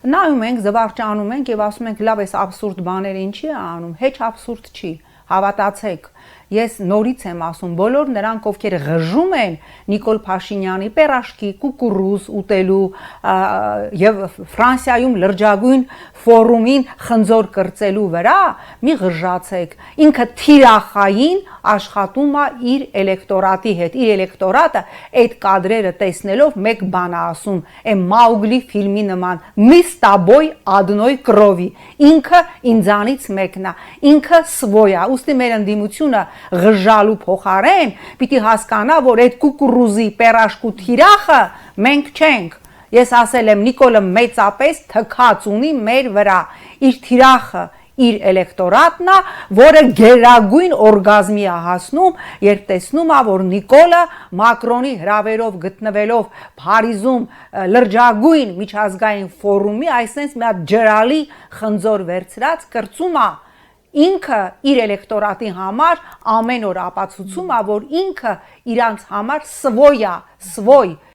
Նայում ենք, զվարճանում ենք եւ ասում ենք լավ էս абսուրդ բաները ինչի է անում, հեչ абսուրդ չի, հավատացեք։ Ես նորից եմ ասում, բոլոր նրանք, ովքեր ղժում են Նիկոլ Փաշինյանի պերաշկի, կուկուռուզ ուտելու եւ Ֆրանսիայում լրջագույն ֆորումին խնձոր կրծելու վրա, մի ղժացեք։ Ինքը թիրախային աշխատում է իր էլեկտորատի հետ։ Իր էլեկտորատը այդ կադրերը տեսնելով մեկ բան է ասում, այն Մաուգլի ֆիլմի նման՝ «Мы с тобой одной крови»։ Ինքը ինձանից մեկն է, ինքը свой է։ Ուստի մեր ընդդիմությունը ղժալու փոխարեն պիտի հասկանա, որ այդ կուկուռուզի պերաշկու թիրախը մենք չենք։ Ես ասել եմ, Նիկոլը մեծապես թքած ունի մեր վրա, իր թիրախը, իր էլեկտորատն է, որը գերագույն օրգազմի է հասնում, երբ տեսնում է, որ Նիկոլը Մակրոնի հրավերով գտնվելով Փարիզում լրջագույն միջազգային ֆորումի, այսպես մի հատ ջրալի խնձոր վերցրած կրծում է։ Ինքը իր էլեկտորատի համար ամեն օր ապացուցում է, որ ինքը իրանց համար свой է, свой